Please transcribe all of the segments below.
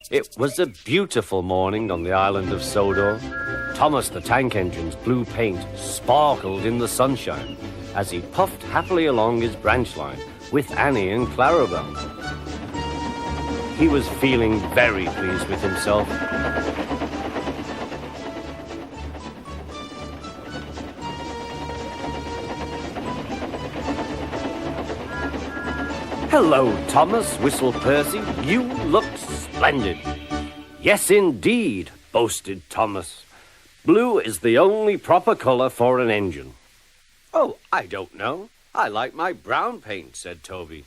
It was a beautiful morning on the island of Sodor. Thomas the Tank Engine's blue paint sparkled in the sunshine as he puffed happily along his branch line with Annie and Clarabel. He was feeling very pleased with himself. "Hello, Thomas," whistled Percy. "You look splendid." "Yes, indeed," boasted Thomas. "Blue is the only proper color for an engine." "Oh, I don't know. I like my brown paint," said Toby.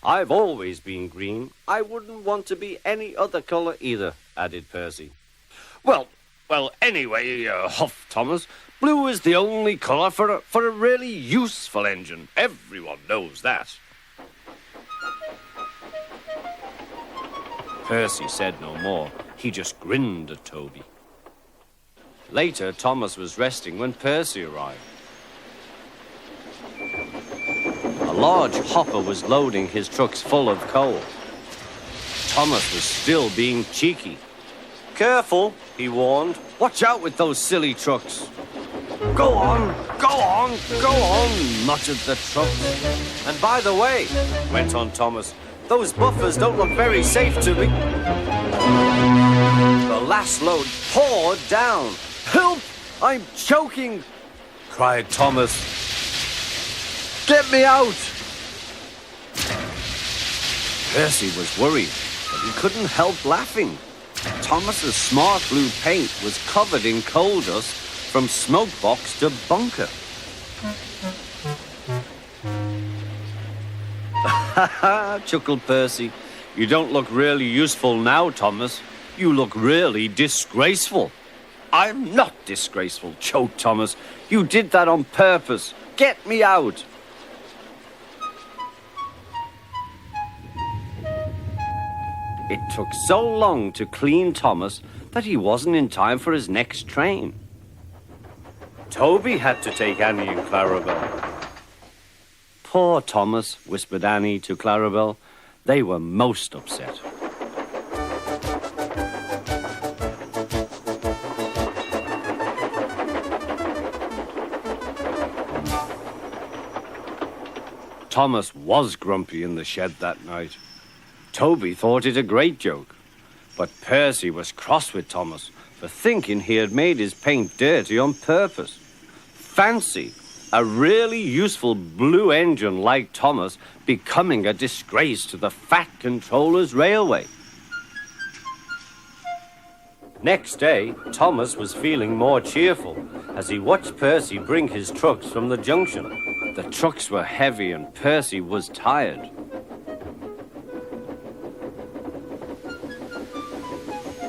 "I've always been green. I wouldn't want to be any other color either," added Percy. Well, anyway, huffed Thomas, "blue is the only color for a really useful engine. Everyone knows that." Percy said no more. He just grinned at Toby. Later, Thomas was resting when Percy arrived. A large hopper was loading his trucks full of coal. Thomas was still being cheeky. "Careful," he warned. "Watch out with those silly trucks." Go on, muttered the trucks. "And by the way," went on Thomas, "those buffers don't look very safe to me." The last load poured down. "Help! I'm choking!" cried Thomas. "Get me out!" Percy was worried, but he couldn't help laughing. Thomas's smart blue paint was covered in coal dust from smoke box to bunker. "Ha ha," chuckled Percy. "You don't look really useful now, Thomas. You look really disgraceful." "I'm not disgraceful," choked Thomas. "You did that on purpose. Get me out." It took so long to clean Thomas that he wasn't in time for his next train. Toby had to take Annie and Clarabel. "Poor Thomas," whispered Annie to Clarabel. They were most upset. Thomas was grumpy in the shed that night. Toby thought it a great joke, but Percy was cross with Thomas for thinking he had made his paint dirty on purpose. Fancy a really useful blue engine like Thomas becoming a disgrace to the Fat Controller's railway. Next day, Thomas was feeling more cheerful as he watched Percy bring his trucks from the junction. The trucks were heavy and Percy was tired.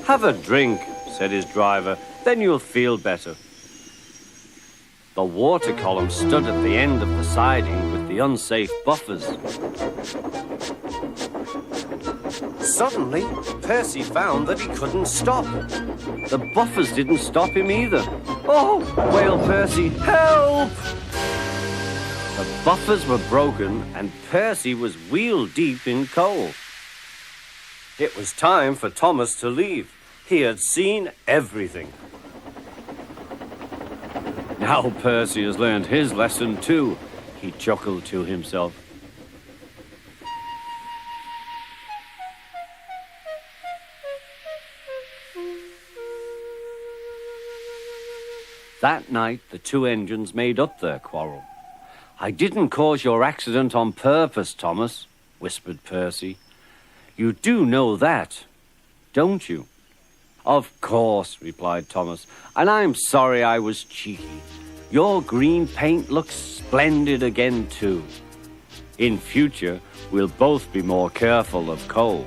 "Have a drink," said his driver, "then you'll feel better." The water column stood at the end of the siding with the unsafe buffers. Suddenly, Percy found that he couldn't stop. The buffers didn't stop him either. "Oh!" wailed Percy. "Help!" The buffers were broken and Percy was wheel-deep in coal. It was time for Thomas to leave. He had seen everything. "Now Percy has learned his lesson too," he chuckled to himself. That night, the two engines made up their quarrel. "I didn't cause your accident on purpose, Thomas," whispered Percy. "You do know that, don't you?" "Of course," replied Thomas, "and I'm sorry I was cheeky. Your green paint looks splendid again, too. In future, we'll both be more careful of coal."